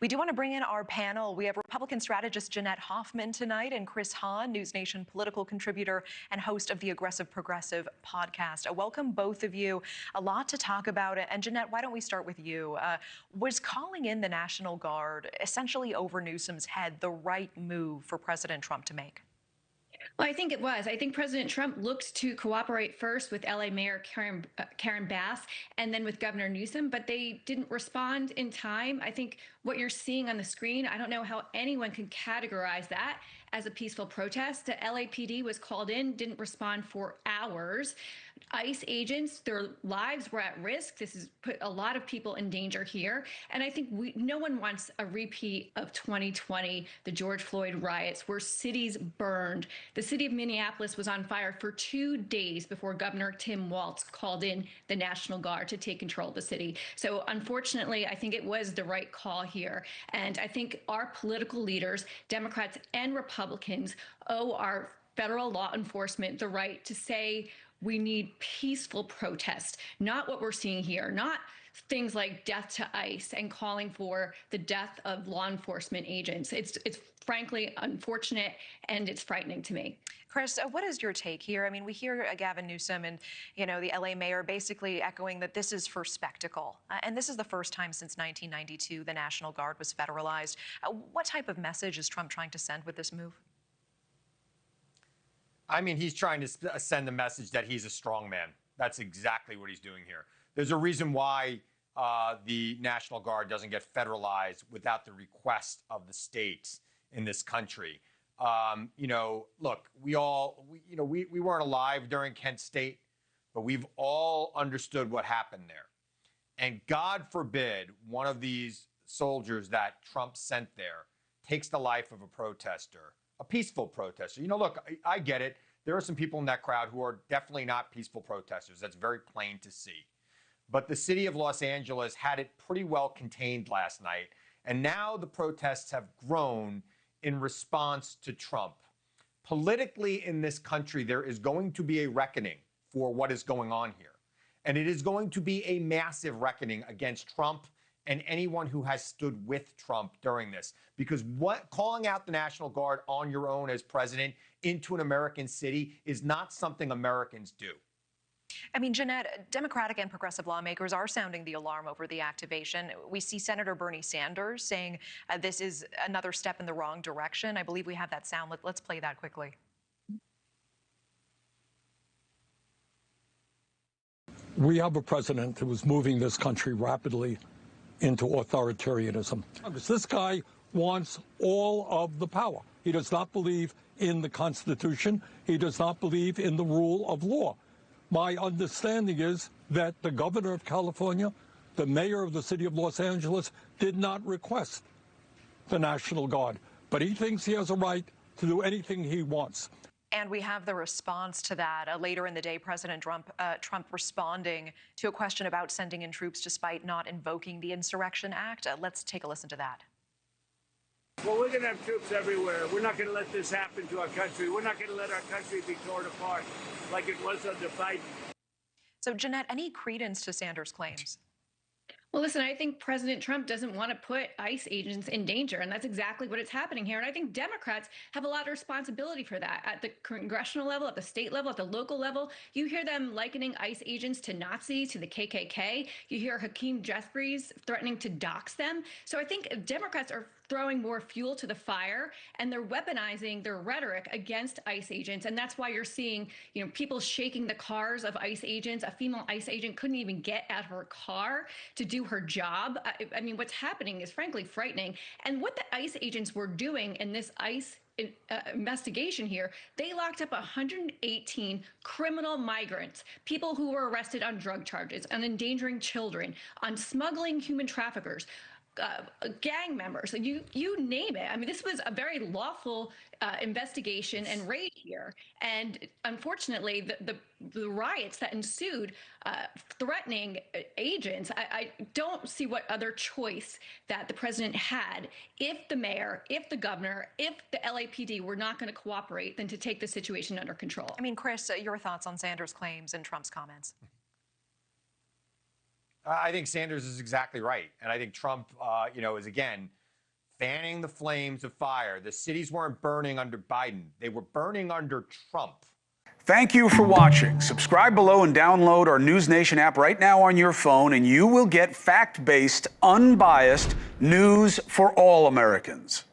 We do want to bring in our panel. We have Republican strategist Jeanette Hoffman tonight and Chris Hahn, NewsNation political contributor and host of the Aggressive Progressive podcast. Welcome, both of you. A lot to talk about. And Jeanette, why don't we start with you? Was calling in the National Guard essentially over Newsom's head the right move for President Trump to make? Well, I think it was. I think President Trump looked to cooperate first with LA Mayor Karen Bass and then with Governor Newsom, but they didn't respond in time. I think what you're seeing on the screen, I don't know how anyone can categorize that as a peaceful protest. The LAPD was called in, didn't respond for hours. ICE agents, their lives were at risk. This has put a lot of people in danger here. And I think no one wants a repeat of 2020, the George Floyd riots, where cities burned. The city of Minneapolis was on fire for 2 days before Governor Tim Walz called in the National Guard to take control of the city. So unfortunately, I think it was the right call here. And I think our political leaders, Democrats and Republicans, owe our federal law enforcement the right to say we need peaceful protest, not what we're seeing here, not things like death to ICE and calling for the death of law enforcement agents. It's frankly unfortunate, and it's frightening to me. Chris, what is your take here? I mean, we hear Gavin Newsom and, the LA mayor basically echoing that this is for spectacle. And this is the first time since 1992 the National Guard was federalized. What type of message is Trump trying to send with this move? I mean, he's trying to send the message that he's a strong man. That's exactly what he's doing here. There's a reason why the National Guard doesn't get federalized without the request of the states in this country. Look, we weren't alive during Kent State, but we've all understood what happened there. And God forbid one of these soldiers that Trump sent there takes the life of a protester, a peaceful protester. Look, I get it. There are some people in that crowd who are definitely not peaceful protesters. That's very plain to see. But the city of Los Angeles had it pretty well contained last night. And now the protests have grown in response to Trump. Politically in this country, there is going to be a reckoning for what is going on here. And it is going to be a massive reckoning against Trump and anyone who has stood with Trump during this. Because calling out the National Guard on your own as president into an American city is not something Americans do. I mean, Jeanette, Democratic and progressive lawmakers are sounding the alarm over the activation. We see Senator Bernie Sanders saying this is another step in the wrong direction. I believe we have that sound. Let's play that quickly. We have a president who is moving this country rapidly into authoritarianism. This guy wants all of the power. He does not believe in the Constitution. He does not believe in the rule of law. My understanding is that the governor of California, the mayor of the city of Los Angeles, did not request the National Guard, but he thinks he has a right to do anything he wants. And we have the response to that later in the day, President Trump responding to a question about sending in troops despite not invoking the Insurrection Act. Let's take a listen to that. Well, we're going to have troops everywhere. We're not going to let this happen to our country. We're not going to let our country be torn apart like it was under Biden. So, Jeanette, any credence to Sanders' claims? Well, listen, I think President Trump doesn't want to put ICE agents in danger, and that's exactly what is happening here. And I think Democrats have a lot of responsibility for that at the congressional level, at the state level, at the local level. You hear them likening ICE agents to Nazis, to the KKK. You hear Hakeem Jeffries threatening to dox them. So I think Democrats are throwing more fuel to the fire, and they're weaponizing their rhetoric against ICE agents. And that's why you're seeing, people shaking the cars of ICE agents. A female ICE agent couldn't even get out of her car to do her job. I mean, what's happening is frankly frightening. And what the ICE agents were doing in this ICE investigation here, they locked up 118 criminal migrants, people who were arrested on drug charges, on endangering children, on smuggling human traffickers, gang members, you name it. I mean, this was a very lawful investigation and raid here. And unfortunately, the riots that ensued, threatening agents, I don't see what other choice that the president had if the mayor, if the governor, if the LAPD were not going to cooperate than to take the situation under control. I mean, Chris, your thoughts on Sanders' claims and Trump's comments? I think Sanders is exactly right. And I think Trump, is, again, fanning the flames of fire. The cities weren't burning under Biden. They were burning under Trump. Thank you for watching. Subscribe below and download our NewsNation app right now on your phone, and you will get fact-based, unbiased news for all Americans.